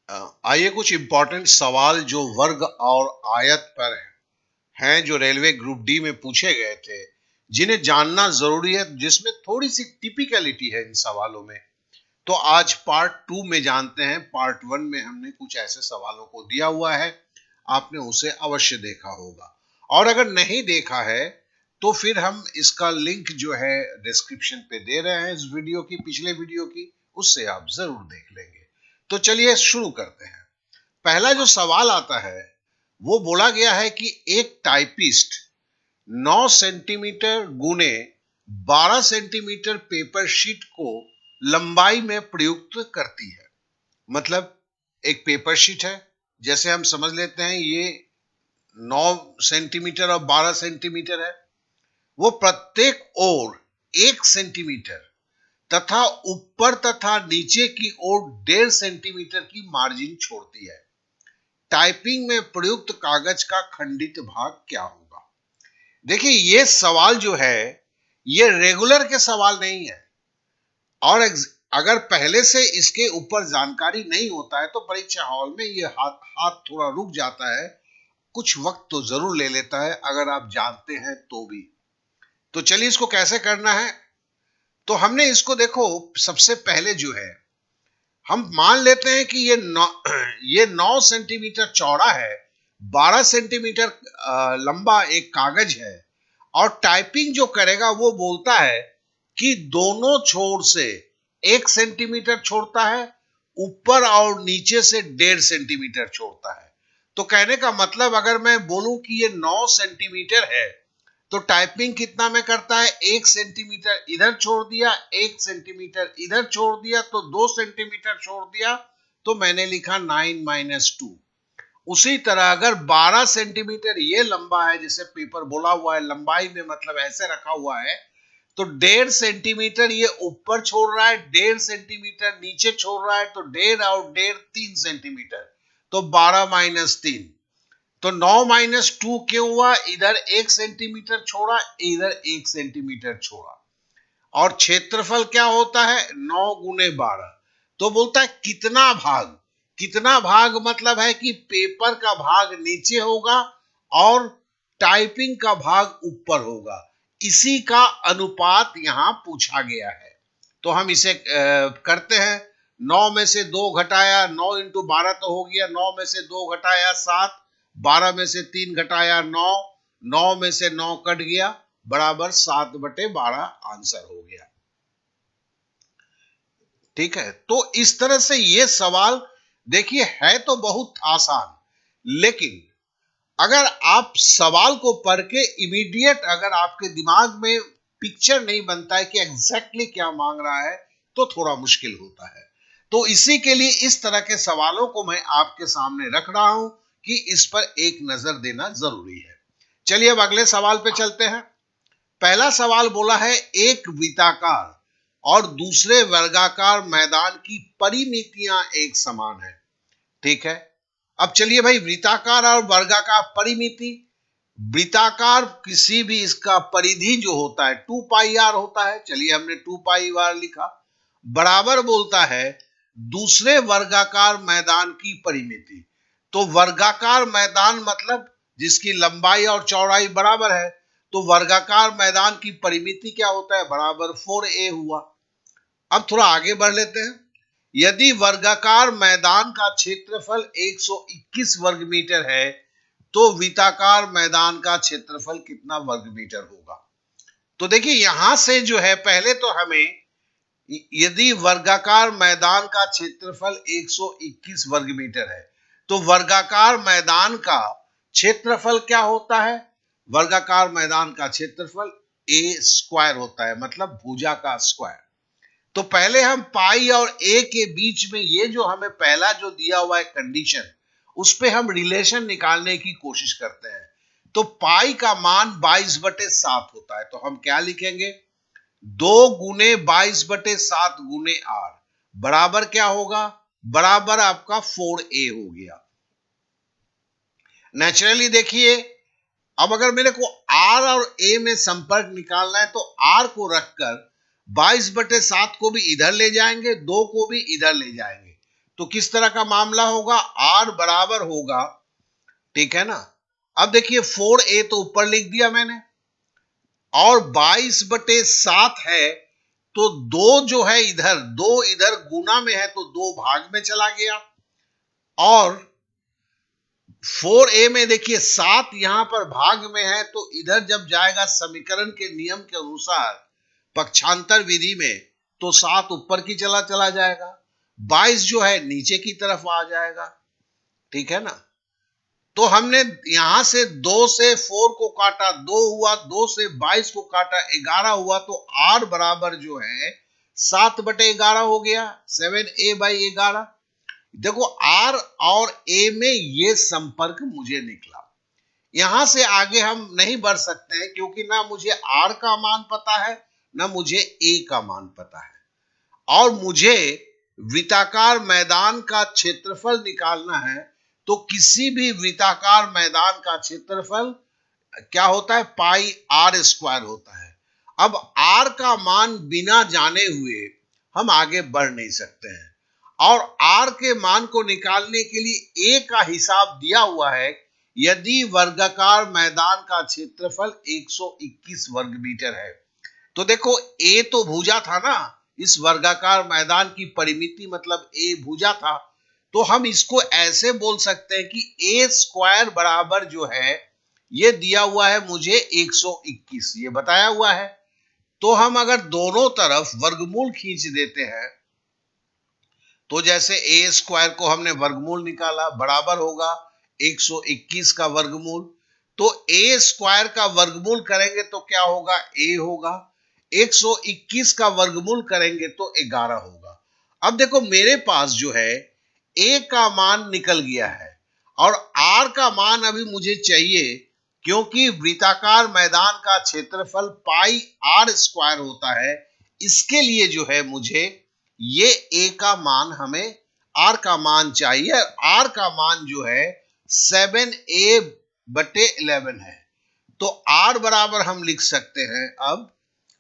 आइए कुछ इंपॉर्टेंट सवाल जो वर्ग और आयत पर हैं जो रेलवे ग्रुप डी में पूछे गए थे, जिन्हें जानना जरूरी है, जिसमें थोड़ी सी टिपिकलिटी है इन सवालों में। तो आज पार्ट टू में जानते हैं। पार्ट वन में हमने कुछ ऐसे सवालों को दिया हुआ है, आपने उसे अवश्य देखा होगा, और अगर नहीं देखा है तो फिर हम इसका लिंक जो है डिस्क्रिप्शन पे दे रहे हैं, इस वीडियो की, पिछले वीडियो की, उससे आप जरूर देख लेंगे। तो चलिए शुरू करते हैं। पहला जो सवाल आता है वो बोला गया है कि एक टाइपिस्ट 9 सेंटीमीटर गुने 12 सेंटीमीटर पेपर शीट को लंबाई में प्रयुक्त करती है। मतलब एक पेपर शीट है, जैसे हम समझ लेते हैं ये 9 सेंटीमीटर और 12 सेंटीमीटर है। वो प्रत्येक ओर 1 सेंटीमीटर तथा ऊपर तथा नीचे की ओर 1.5 सेंटीमीटर की मार्जिन छोड़ती है। टाइपिंग में प्रयुक्त कागज का खंडित भाग क्या होगा? देखिए, ये सवाल जो है ये रेगुलर के सवाल नहीं है, और अगर पहले से इसके ऊपर जानकारी नहीं होता है तो परीक्षा हॉल में ये हाथ थोड़ा रुक जाता है, कुछ वक्त तो जरूर ले लेता है अगर आप जानते हैं तो भी। तो चलिए इसको कैसे करना है। तो हमने इसको देखो, सबसे पहले जो है हम मान लेते हैं कि ये 9 सेंटीमीटर चौड़ा है, 12 सेंटीमीटर लंबा एक कागज है, और टाइपिंग जो करेगा वो बोलता है कि दोनों छोर से 1 सेंटीमीटर छोड़ता है, ऊपर और नीचे से 1.5 सेंटीमीटर छोड़ता है। तो कहने का मतलब अगर मैं बोलूं कि ये 9 सेंटीमीटर है तो टाइपिंग कितना में करता है? 1 सेंटीमीटर इधर छोड़ दिया, 1 सेंटीमीटर इधर छोड़ दिया, तो 2 सेंटीमीटर छोड़ दिया, तो मैंने लिखा 9 - 2। उसी तरह अगर 12 सेंटीमीटर ये लंबा है, जैसे पेपर बोला हुआ है लंबाई में, मतलब ऐसे रखा हुआ है, तो 1.5 सेंटीमीटर ये ऊपर छोड़ रहा है, 1.5 सेंटीमीटर नीचे छोड़ रहा है, तो 1.5 और 1.5 3 सेंटीमीटर, तो 12 - 3। तो 9 - 2 क्यों हुआ? इधर 1 सेंटीमीटर छोड़ा, इधर 1 सेंटीमीटर छोड़ा, और क्षेत्रफल क्या होता है? 9 × 12। तो बोलता है कितना भाग। कितना भाग मतलब है कि पेपर का भाग नीचे होगा और टाइपिंग का भाग ऊपर होगा, इसी का अनुपात यहां पूछा गया है। तो हम इसे करते हैं। 9 में से 2 घटाया, 9 × 12 तो हो गया, 9 में से 2 घटाया 7, 12 में से 3 घटाया 9, 9 में से 9 कट गया, बराबर 7/12 आंसर हो गया। ठीक है, तो इस तरह से ये सवाल देखिए है तो बहुत आसान, लेकिन अगर आप सवाल को पढ़ के इमीडिएट अगर आपके दिमाग में पिक्चर नहीं बनता है कि एग्जैक्टली क्या मांग रहा है, तो थोड़ा मुश्किल होता है। तो इसी के लिए इस तरह के सवालों को मैं आपके सामने रख रहा हूं कि इस पर एक नजर देना जरूरी है। चलिए अब अगले सवाल पे चलते हैं। पहला सवाल बोला है एक वृत्ताकार और दूसरे वर्गाकार मैदान की परिमितियां एक समान है। ठीक है, अब चलिए भाई, वृत्ताकार और वर्गाकार परिमिति। वृत्ताकार किसी भी इसका परिधि जो होता है 2πr होता है, चलिए हमने 2πr लिखा, बराबर बोलता है दूसरे वर्गाकार मैदान की परिमिति। तो वर्गाकार मैदान मतलब जिसकी लंबाई और चौड़ाई बराबर है, तो वर्गाकार मैदान की परिमिति क्या होता है? बराबर 4a हुआ। अब थोड़ा आगे बढ़ लेते हैं। यदि वर्गाकार मैदान का क्षेत्रफल 121 वर्ग मीटर है, तो वृत्ताकार मैदान का क्षेत्रफल कितना वर्ग मीटर होगा? तो देखिए यहां से जो है, पहले तो हमें, यदि वर्गाकार मैदान का क्षेत्रफल 121 वर्ग मीटर है, तो वर्गाकार मैदान का क्षेत्रफल क्या होता है? वर्गाकार मैदान का क्षेत्रफल ए स्क्वायर होता है, मतलब भुजा का स्क्वायर। तो पहले हम पाई और ए के बीच में ये जो हमें पहला जो दिया हुआ है कंडीशन, उस पे हम रिलेशन निकालने की कोशिश करते हैं। तो पाई का मान 22/7 होता है, तो हम क्या लिखेंगे? 2 × 22/7 बराबर क्या होगा? बराबर आपका 4a हो गया। नेचुरली देखिए, अब अगर मेरे को आर और ए में संपर्क निकालना है, तो आर को रखकर 22/7 को भी इधर ले जाएंगे, 2 को भी इधर ले जाएंगे, तो किस तरह का मामला होगा, आर बराबर होगा, ठीक है ना। अब देखिए 4a तो ऊपर लिख दिया मैंने, और 22/7 है, तो दो जो है इधर, दो इधर गुना में है तो दो भाग में चला गया, और 4a में देखिए 7 यहां पर भाग में है, तो इधर जब जाएगा समीकरण के नियम के अनुसार पक्षांतर विधि में, तो 7 ऊपर की चला चला जाएगा, 22 जो है नीचे की तरफ आ जाएगा, ठीक है ना। तो हमने यहां से 2 से 4 को काटा, 2 हुआ, 2 से 22 को काटा, 11 हुआ, तो आर बराबर जो है 7/11 हो गया, 7a/11। देखो आर और ए में ये संपर्क मुझे निकला। यहां से आगे हम नहीं बढ़ सकते हैं, क्योंकि ना मुझे आर का मान पता है, ना मुझे ए का मान पता है, और मुझे वृत्ताकार मैदान का क्षेत्रफल निकालना है। तो किसी भी वृत्ताकार मैदान का क्षेत्रफल क्या होता है, पाई आर स्क्वायर होता है। अब आर का मान बिना जाने हुए हम आगे बढ़ नहीं सकते हैं, और आर के मान को निकालने के लिए ए का हिसाब दिया हुआ है। यदि वर्गाकार मैदान का क्षेत्रफल 121 वर्ग मीटर है, तो देखो ए तो भुजा था ना, इस वर्गाकार मैदान की परिमिति मतलब ए भुजा था, तो हम इसको ऐसे बोल सकते हैं कि ए स्क्वायर बराबर जो है, ये दिया हुआ है मुझे 121, ये बताया हुआ है। तो हम अगर दोनों तरफ वर्गमूल खींच देते हैं, तो जैसे ए स्क्वायर को हमने वर्गमूल निकाला, बराबर होगा 121 का वर्गमूल, तो ए स्क्वायर का वर्गमूल करेंगे तो क्या होगा, ए होगा, 121 का वर्गमूल करेंगे तो 11 होगा। अब देखो मेरे पास जो है ए का मान निकल गया है, और आर का मान अभी मुझे चाहिए, क्योंकि वृत्ताकार मैदान का क्षेत्रफल पाई आर स्क्वायर होता है। इसके लिए जो है मुझे ये ए का मान, हमें आर का मान चाहिए। आर का मान जो है 7a/11 है, तो आर बराबर हम लिख सकते हैं। अब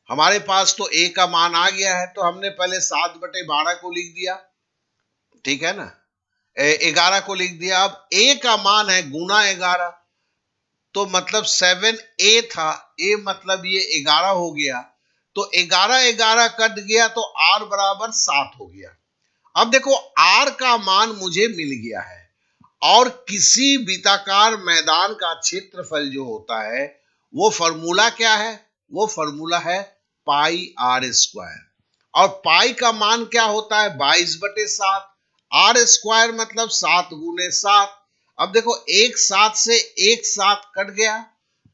हमारे पास तो ए का मान आ गया है, तो हमने पहले 7/12 को लिख दिया, ठीक है ना, 11 को लिख दिया। अब ए का मान है गुना 11, तो मतलब 7a था, ए मतलब ये 11 हो गया, तो 11 कट गया, तो आर बराबर 7 हो गया। अब देखो आर का मान मुझे मिल गया है, और किसी वृत्ताकार मैदान का क्षेत्रफल जो होता है, वो फॉर्मूला क्या है, वो फॉर्मूला है पाई आर स्क्वायर, और पाई का मान क्या होता है, 22/7, आर स्क्वायर मतलब 7 × 7। अब देखो एक 7 से एक 7 कट गया,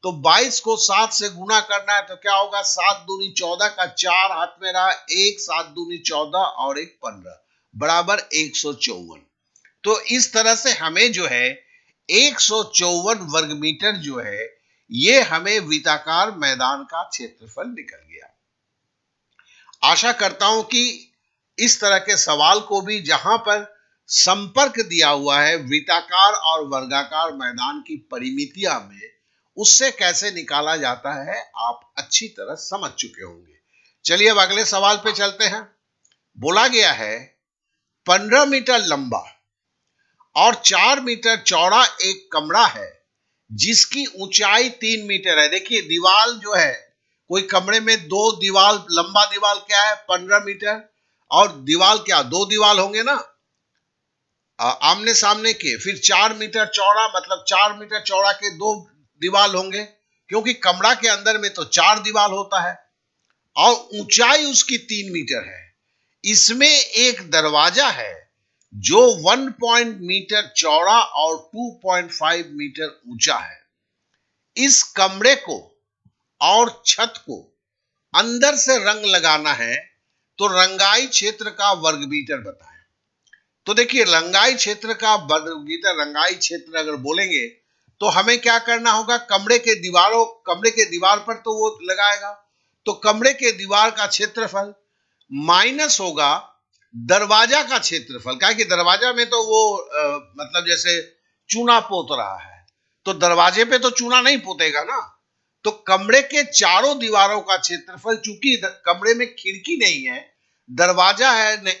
तो 22 को 7 से गुना करना है, तो क्या होगा, 7 दूनी 14 का 4 हाथ में रहा, 1 7 दूनी 14 और 1 15 बराबर 154। तो इस तरह से हमें जो है 154 वर्ग मीटर जो है, ये हमें वृत्ताकार मैदान का क्षेत्रफल निकल गया। आशा करता हूं कि इस तरह के सवाल को भी, जहां पर संपर्क दिया हुआ है वृत्ताकार और वर्गाकार मैदान की परिमितियां में, उससे कैसे निकाला जाता है, आप अच्छी तरह समझ चुके होंगे। चलिए अब अगले सवाल पे चलते हैं। बोला गया है 15 मीटर लंबा और 4 मीटर चौड़ा एक कमरा है, जिसकी ऊंचाई 3 मीटर है। देखिए दीवार जो है, कोई कमरे में दो दीवार, लंबा दीवार क्या है 15 मीटर, और दीवार क्या, दो दीवार होंगे ना आमने सामने के, फिर 4 मीटर चौड़ा मतलब 4 मीटर चौड़ा के दो दीवार होंगे, क्योंकि कमरा के अंदर में तो 4 दीवार होता है, और ऊंचाई उसकी 3 मीटर है। इसमें एक दरवाजा है जो 1 मीटर चौड़ा और 2.5 मीटर ऊंचा है। इस कमरे को और छत को अंदर से रंग लगाना है, तो रंगाई क्षेत्र का वर्ग मीटर बताएं। तो देखिए रंगाई क्षेत्र का वर्ग मीटर, रंगाई क्षेत्र अगर बोलेंगे तो हमें क्या करना होगा, कमरे के दीवार पर तो वो लगाएगा, तो कमरे के दीवार का क्षेत्रफल माइनस होगा दरवाजा का क्षेत्रफल, क्या कि दरवाजा में तो वो मतलब जैसे चूना पोत रहा है, तो दरवाजे पे तो चूना नहीं पोतेगा ना, तो कमरे के चारों दीवारों का क्षेत्रफल, चूंकि कमरे में खिड़की नहीं है, दरवाजा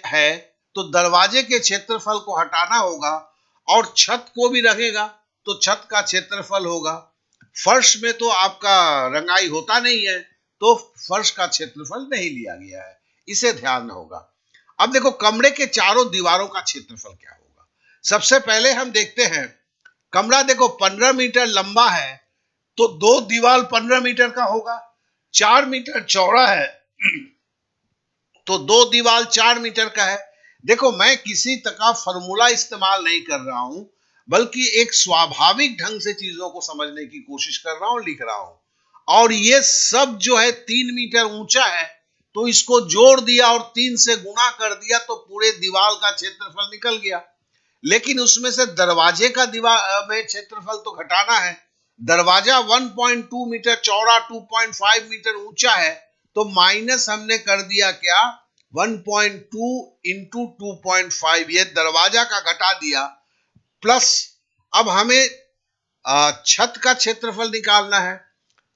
है, तो दरवाजे के क्षेत्रफल को हटाना होगा और छत को भी रखेगा तो छत का क्षेत्रफल होगा। फर्श में तो आपका रंगाई होता नहीं है तो फर्श का क्षेत्रफल नहीं लिया गया है, इसे ध्यान होगा। अब देखो कमरे के चारों दीवारों का क्षेत्रफल क्या होगा। सबसे पहले हम देखते हैं, कमरा देखो 15 मीटर लंबा है तो दो दीवार 15 मीटर का होगा। 4 मीटर चौड़ा है तो दो दीवार 4 मीटर का है। देखो मैं किसी तरह फॉर्मूला इस्तेमाल नहीं कर रहा हूं, बल्कि एक स्वाभाविक ढंग से चीजों को समझने की कोशिश कर रहा हूं, लिख रहा हूं। और ये सब जो है 3 मीटर ऊंचा है तो इसको जोड़ दिया और 3 से गुणा कर दिया तो पूरे दीवार का क्षेत्रफल निकल गया। लेकिन उसमें से दरवाजे का दीवार में क्षेत्रफल तो घटाना है। दरवाजा 1.2 मीटर चौड़ा 2.5 मीटर ऊंचा है तो माइनस हमने कर दिया क्या 1.2 इंटू 2.5, ये दरवाजा का घटा दिया, प्लस अब हमें छत का क्षेत्रफल निकालना है।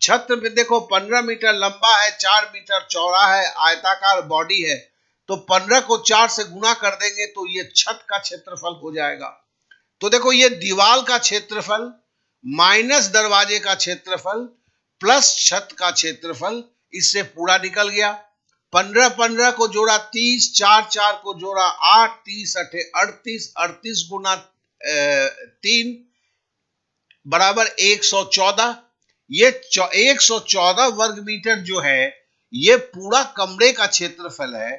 छत में देखो 15 मीटर लंबा है, 4 मीटर चौड़ा है, आयताकार बॉडी है, तो 15 को 4 से गुणा कर देंगे तो ये छत का क्षेत्रफल हो जाएगा। तो देखो ये दीवार का क्षेत्रफल माइनस दरवाजे का क्षेत्रफल प्लस छत का क्षेत्रफल, इससे पूरा निकल गया। 15 15 को जोड़ा 30, 4 4 को जोड़ा 8, 30 अठे 38, 38 गुना 3 बराबर 114। ये 114 वर्ग मीटर जो है ये पूरा कमरे का क्षेत्रफल है।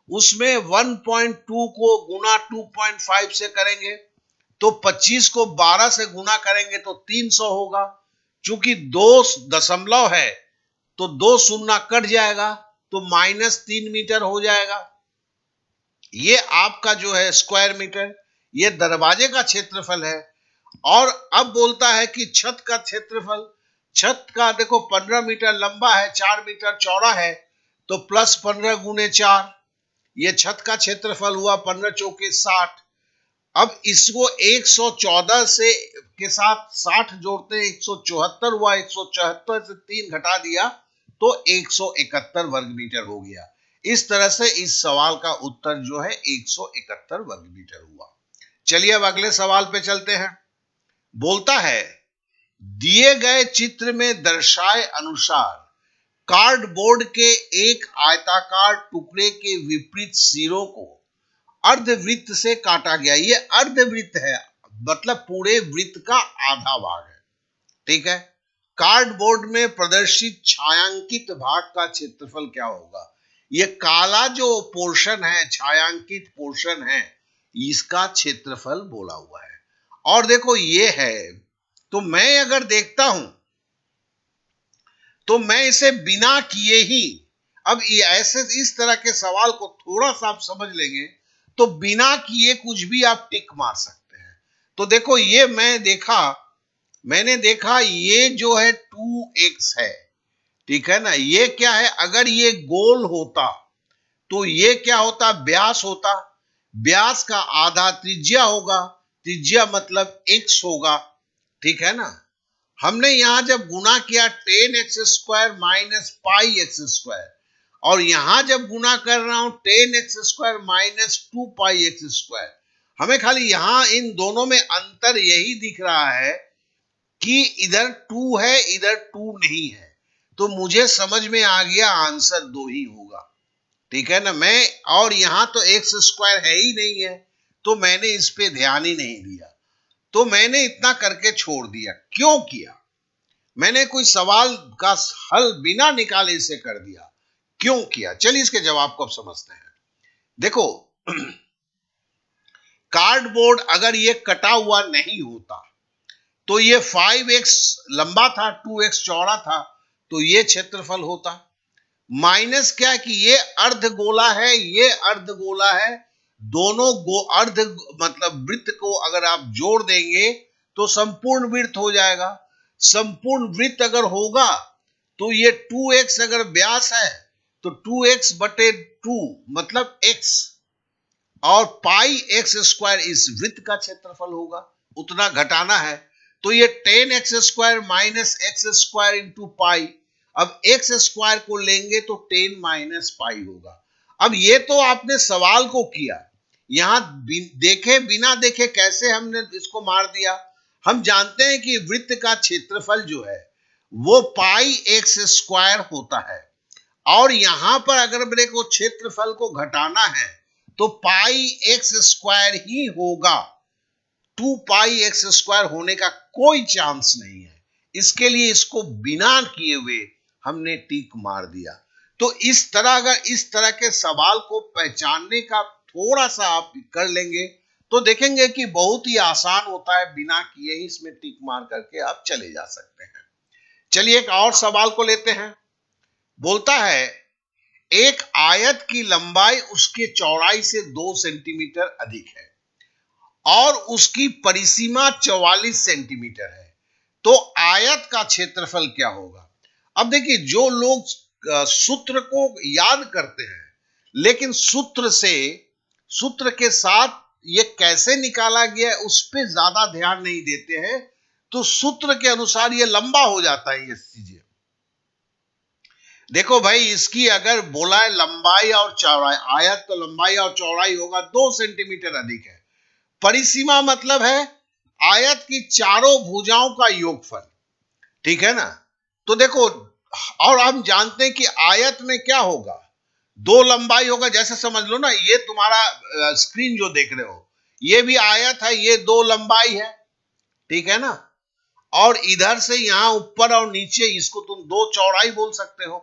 उसमें 1.2 को गुना 2.5 से करेंगे तो 25 को 12 से गुना करेंगे तो 300 होगा। चूंकि 2 दशमलव है तो 2 शून्य कट जाएगा तो -3 मीटर हो जाएगा। ये आपका जो है स्क्वायर मीटर, ये दरवाजे का क्षेत्रफल है। और अब बोलता है कि छत का क्षेत्रफल। छत का देखो 15 मीटर लंबा है, 4 मीटर चौड़ा है, तो प्लस 15 गुने 4, ये छत का क्षेत्रफल हुआ 15 चौके 60। अब इसको 114 से के साथ 60 जोड़ते हैं 174 हुआ, 174 से 3 घटा दिया तो 171 वर्ग मीटर हो गया। इस तरह से इस सवाल का उत्तर जो है 171 वर्ग मीटर हुआ। चलिए अब अगले सवाल पे चलते हैं। बोलता है दिए गए चित्र में दर्शाए अनुसार कार्डबोर्ड के एक आयताकार टुकड़े के विपरीत सिरों को अर्धवृत्त से काटा गया। ये अर्धवृत्त है मतलब पूरे वृत्त का आधा भाग है, ठीक है। कार्डबोर्ड में प्रदर्शित छायांकित भाग का क्षेत्रफल क्या होगा। ये काला जो पोर्शन है, छायांकित पोर्शन है, इसका क्षेत्रफल बोला हुआ है। और देखो ये है, तो मैं अगर देखता हूं तो मैं इसे बिना किए ही, अब ऐसे इस तरह के सवाल को थोड़ा सा आप समझ लेंगे तो बिना किए कुछ भी आप टिक मार सकते हैं। तो देखो ये मैंने देखा ये जो है 2x है, ठीक है ना। ये क्या है, अगर ये गोल होता तो ये क्या होता, व्यास होता। व्यास का आधा त्रिज्या होगा, त्रिज्या मतलब x होगा, ठीक है ना। हमने यहां जब गुना किया 10x² माइनस पाई x², और यहां जब गुना कर रहा हूं 10x² माइनस 2πx², हमें खाली यहां इन दोनों में अंतर यही दिख रहा है कि इधर 2 है इधर 2 नहीं है, तो मुझे समझ में आ गया आंसर 2 ही होगा, ठीक है ना। मैं और यहां तो x² है ही नहीं है तो मैंने इस पे ध्यान ही नहीं दिया, तो मैंने इतना करके छोड़ दिया। क्यों किया, मैंने कोई सवाल का हल बिना निकाले इसे कर दिया, क्यों किया। चलिए इसके जवाब को अब समझते हैं। देखो कार्डबोर्ड अगर ये कटा हुआ नहीं होता तो ये 5x लंबा था, 2x चौड़ा था, तो ये क्षेत्रफल होता। माइनस क्या कि ये अर्धगोला है, ये अर्धगोला है, दोनों अर्ध मतलब वृत्त को अगर आप जोड़ देंगे तो संपूर्ण वृत्त हो जाएगा। संपूर्ण वृत्त अगर होगा तो ये 2x अगर व्यास है तो 2x बटे 2 मतलब x, और पाई x² इस वृत्त का क्षेत्रफल होगा, उतना घटाना है। तो ये 10x² minus x² into pi, अब x² को लेंगे तो 10 माइनस पाई होगा। अब ये तो आपने सवाल को किया, यहां देखे बिना देखे कैसे हमने इसको मार दिया। हम जानते हैं कि वृत्त का क्षेत्रफल जो है वो पाई एक्स स्क्वायर होता है, और यहां पर अगर मेरे को क्षेत्रफल को घटाना है तो पाई एक्स स्क्वायर ही होगा। 2 पाई एक्स स्क्वायर होने का कोई चांस नहीं है। इसके लिए इसको बिना किए हुए हमने टिक मार दिया। तो इस तरह अगर इस तरह के सवाल को पहचानने का थोड़ा सा आप कर लेंगे तो देखेंगे कि बहुत ही आसान होता है, बिना किए ही इसमें टिक मार करके आप चले जा सकते हैं। चलिए एक और सवाल को लेते हैं। बोलता है एक आयत की लंबाई उसके चौड़ाई से 2 सेंटीमीटर अधिक है और उसकी परिसीमा 44 सेंटीमीटर है, तो आयत का क्षेत्रफल क्या होगा। अब देखिए, जो लोग सूत्र को याद करते हैं लेकिन सूत्र के साथ ये कैसे निकाला गया है उस पर ज्यादा ध्यान नहीं देते हैं, तो सूत्र के अनुसार ये लंबा हो जाता है ये चीजें। देखो भाई, इसकी अगर बोला है लंबाई और चौड़ाई, आयत तो लंबाई और चौड़ाई होगा 2 सेंटीमीटर अधिक है। परिसीमा मतलब है आयत की चारों भुजाओं का योगफल, ठीक है ना। तो देखो, और हम जानते हैं कि आयत में क्या होगा, 2 लंबाई होगा। जैसे समझ लो ना, ये तुम्हारा स्क्रीन जो देख रहे हो ये भी आयत है, ये 2 लंबाई है, ठीक है ना। और इधर से यहां ऊपर और नीचे इसको तुम 2 चौड़ाई बोल सकते हो।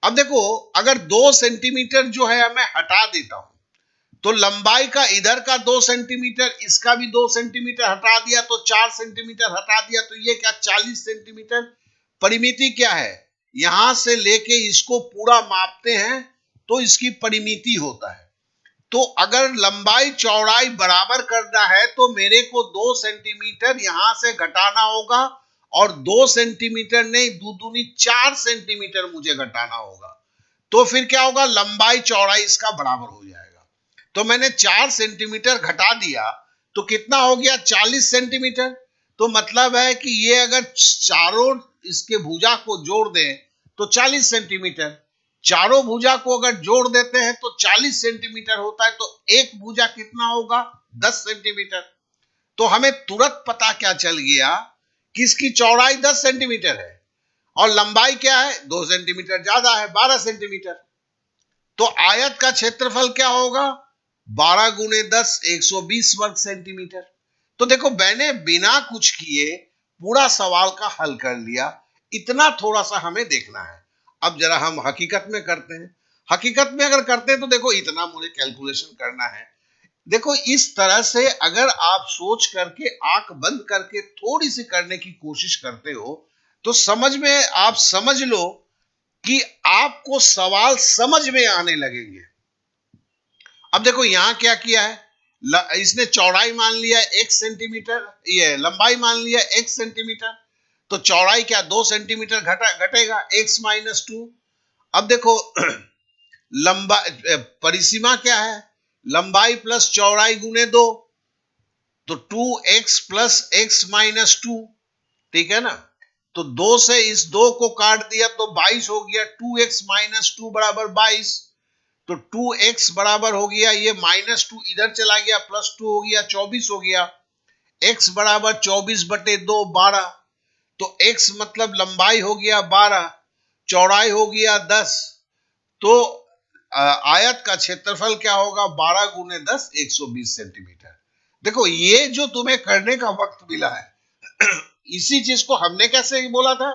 अब देखो, अगर 2 सेंटीमीटर जो है मैं हटा देता हूं तो लंबाई का इधर का 2 सेंटीमीटर, इसका भी 2 सेंटीमीटर हटा दिया तो 4 सेंटीमीटर हटा दिया, तो ये क्या 40 सेंटीमीटर। परिमिति क्या है, यहां से लेके इसको पूरा मापते हैं तो इसकी परिमिति होता है। तो अगर लंबाई चौड़ाई बराबर करना है तो मेरे को 2 सेंटीमीटर यहां से घटाना होगा, और 2 सेंटीमीटर नहीं, दूनी 4 सेंटीमीटर मुझे घटाना होगा। तो फिर क्या होगा, लंबाई चौड़ाई इसका बराबर हो जाएगा। तो मैंने 4 सेंटीमीटर घटा दिया तो कितना हो गया, 40 सेंटीमीटर। तो मतलब है कि ये अगर चारों इसके भुजा को जोड़ दें तो 40 सेंटीमीटर, चारों भुजा को अगर जोड़ देते हैं तो 40 सेंटीमीटर होता है, तो एक भुजा कितना होगा, 10 सेंटीमीटर। तो हमें तुरंत पता क्या चल गया कि इसकी चौड़ाई 10 सेंटीमीटर है और लंबाई क्या है, 2 सेंटीमीटर ज्यादा है, 12 सेंटीमीटर। तो आयत का क्षेत्रफल क्या होगा, 12 गुने 10, 120 वर्ग सेंटीमीटर। तो देखो, मैंने बिना कुछ किए पूरा सवाल का हल कर लिया। इतना थोड़ा सा हमें देखना है। अब जरा हम हकीकत में करते हैं। हकीकत में अगर करते हैं तो देखो, इतना मुझे कैलकुलेशन करना है। देखो, इस तरह से अगर आप सोच करके आंख बंद करके थोड़ी सी करने की कोशिश करते हो तो समझ में, आप समझ लो कि आपको सवाल समझ में आने लगेंगे। अब देखो यहां क्या किया है, इसने चौड़ाई मान लिया 1 सेंटीमीटर, ये लंबाई मान लिया 1 सेंटीमीटर, तो चौड़ाई क्या 2 सेंटीमीटर घटेगा, x माइनस 2। अब देखो लंबा परिसीमा क्या है, लंबाई प्लस चौड़ाई गुने 2, तो 2x प्लस x माइनस 2, ठीक है ना। तो 2 से इस 2 को काट दिया तो 22 हो गया, 2x माइनस 2 बराबर 22। तो 2x बराबर हो गया, ये -2 इधर चला गया, +2 हो गया, 24 हो गया। x बराबर 24 बटे 2, 12। तो x मतलब लंबाई हो गया 12, चौड़ाई हो गया 10। तो आयत का क्षेत्रफल क्या होगा, 12 गुने 10, 120 सेंटीमीटर। देखो, ये जो तुम्हें करने का वक्त मिला है इसी चीज को हमने कैसे बोला था,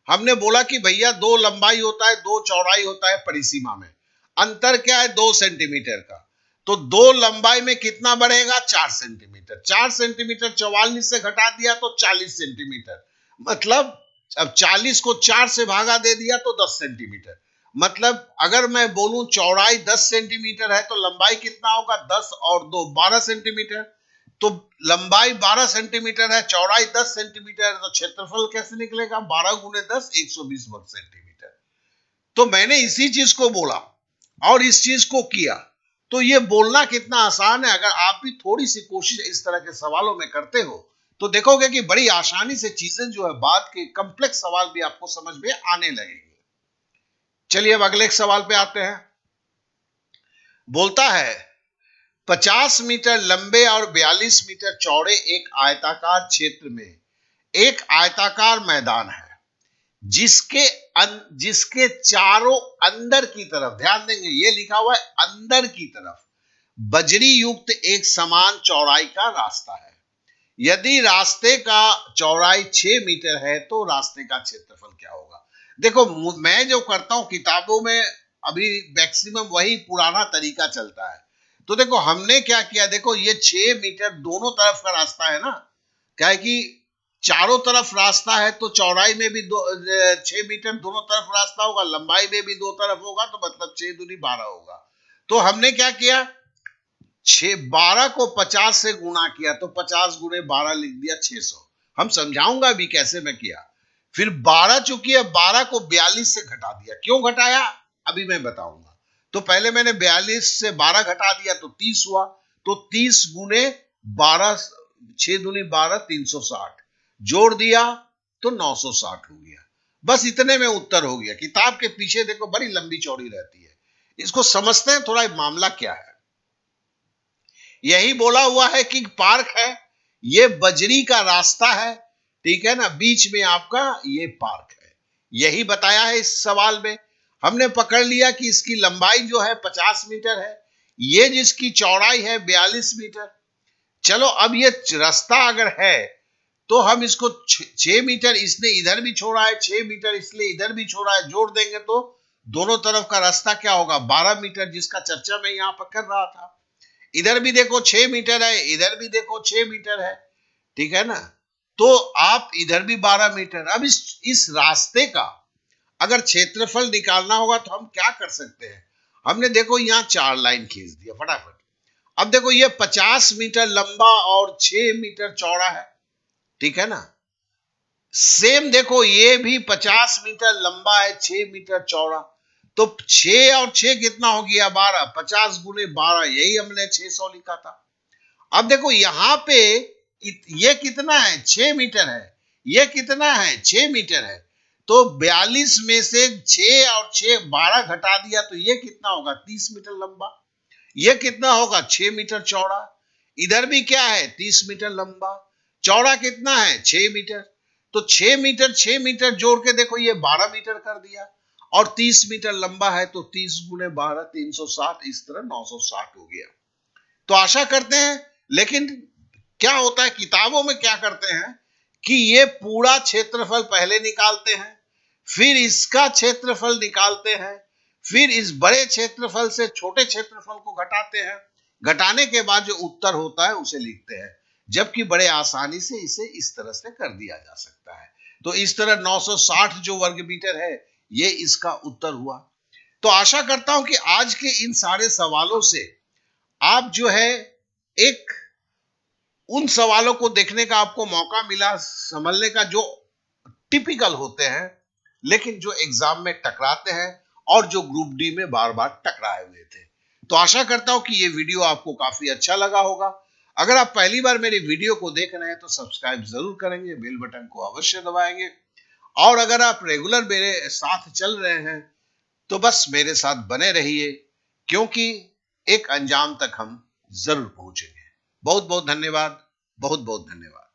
हमने बोला कि भैया 2 लंबाई होता है, 2 चौड़ाई होता है परिसीमा में, अंतर क्या है, 2 सेंटीमीटर का। तो 2 लंबाई में कितना बढ़ेगा, 4 सेंटीमीटर। 4 सेंटीमीटर 44 से घटा दिया तो 40 सेंटीमीटर। मतलब अब 40 को 4 से भागा दे दिया तो 10 सेंटीमीटर। मतलब अगर मैं बोलूं चौड़ाई 10 सेंटीमीटर है तो लंबाई कितना होगा, 10 और 2 12 सेंटीमीटर। तो लंबाई 12 सेंटीमीटर है, चौड़ाई 10 सेंटीमीटर है, तो क्षेत्रफल कैसे निकलेगा, 12 गुने 10, 120 वर्ग सेंटीमीटर। तो मैंने इसी चीज को बोला और इस चीज को किया। तो ये बोलना कितना आसान है, अगर आप भी थोड़ी सी कोशिश इस तरह के सवालों में करते हो तो देखोगे कि बड़ी आसानी से चीजें जो है, बाद के कॉम्प्लेक्स सवाल भी आपको समझ में आने लगेंगे। चलिए अब अगले एक सवाल पे आते हैं। बोलता है 50 मीटर लंबे और 42 मीटर चौड़े एक आयताकार क्षेत्र में एक आयताकार मैदान है जिसके चारों अंदर की तरफ, ध्यान देंगे ये लिखा हुआ है अंदर की तरफ, बजरी युक्त एक समान चौड़ाई का रास्ता है। यदि रास्ते का चौड़ाई 6 मीटर है तो रास्ते का क्षेत्रफल क्या होगा। देखो मैं जो करता हूं किताबों में अभी मैक्सिमम वही पुराना तरीका चलता है। तो देखो हमने क्या किया, देखो ये 6 मीटर दोनों तरफ का रास्ता है ना, क्या है कि चारों तरफ रास्ता है तो चौड़ाई में भी 6 मीटर दोनों तरफ रास्ता होगा, लंबाई में भी दो तरफ होगा, तो मतलब 6 दूनी 12 होगा। तो हमने क्या किया, 12 को 50 से गुणा किया तो 50 गुणे 12 लिख दिया 600। हम समझाऊंगा अभी कैसे मैं किया। फिर 12 चूंकि है 12 को 42 से घटा दिया। क्यों घटाया अभी मैं बताऊंगा। तो पहले मैंने 42 से 12 घटा दिया तो 30 हुआ, तो 30 गुणे 12, 6 दूनी 12, 360 जोड़ दिया तो 960 हो गया। बस इतने में उत्तर हो गया। किताब के पीछे देखो बड़ी लंबी चौड़ी रहती है, इसको समझते हैं थोड़ा मामला क्या है। यही बोला हुआ है कि पार्क है, ये बजरी का रास्ता है, ठीक है ना, बीच में आपका ये पार्क है, यही बताया है इस सवाल में। हमने पकड़ लिया कि इसकी लंबाई जो है 50 मीटर है, ये जिसकी चौड़ाई है 42 मीटर। चलो अब ये रास्ता अगर है तो हम इसको 6 मीटर इसने इधर भी छोड़ा है, 6 मीटर इसलिए इधर भी छोड़ा है, जोड़ देंगे तो दोनों तरफ का रास्ता क्या होगा, 12 मीटर, जिसका चर्चा मैं यहां पर कर रहा था। इधर भी देखो 6 मीटर है, इधर भी देखो 6 मीटर है, ठीक है ना, तो आप इधर भी 12 मीटर। अब इस रास्ते का अगर क्षेत्रफल निकालना होगा तो हम क्या कर सकते हैं। हमने देखो यहां 4 लाइन खींच दिया फटाफट। अब देखो ये 50 मीटर लंबा और 6 मीटर चौड़ा है, ठीक है ना। सेम देखो ये भी 50 मीटर लंबा है, 6 मीटर चौड़ा, तो 6 और 6 कितना हो गया 12, 50 गुने 12, यही हमने 600 लिखा था। अब देखो यहां पे ये कितना है 6 मीटर है, ये कितना है 6 मीटर है, तो 42 में से 6 और 6 12 घटा दिया तो ये कितना होगा 30 मीटर लंबा। ये कितना होगा 6 मीटर चौड़ा। इधर भी क्या है 30 मीटर लंबा, चौड़ा कितना है 6 मीटर। तो 6 मीटर जोड़ के देखो ये 12 मीटर कर दिया, और 30 मीटर लंबा है तो 30 गुने 12 360, इस तरह 960 हो गया। तो आशा करते हैं, लेकिन क्या होता है किताबों में क्या करते हैं कि ये पूरा क्षेत्रफल पहले निकालते हैं, फिर इसका क्षेत्रफल निकालते हैं, फिर इस बड़े क्षेत्रफल से छोटे क्षेत्रफल को घटाते हैं, घटाने के बाद जो उत्तर होता है उसे लिखते हैं, जबकि बड़े आसानी से इसे इस तरह से कर दिया जा सकता है। तो इस तरह 960 जो वर्ग मीटर है ये इसका उत्तर हुआ। तो आशा करता हूं कि आज के इन सारे सवालों से आप जो है एक उन सवालों को देखने का आपको मौका मिला, समझने का, जो टिपिकल होते हैं लेकिन जो एग्जाम में टकराते हैं और जो ग्रुप डी में बार बार टकराए हुए थे। तो आशा करता हूं कि ये वीडियो आपको काफी अच्छा लगा होगा। अगर आप पहली बार मेरी वीडियो को देख रहे हैं तो सब्सक्राइब जरूर करेंगे, बेल बटन को अवश्य दबाएंगे, और अगर आप रेगुलर मेरे साथ चल रहे हैं तो बस मेरे साथ बने रहिए, क्योंकि एक अंजाम तक हम जरूर पहुंचेंगे। बहुत बहुत धन्यवाद, बहुत बहुत धन्यवाद।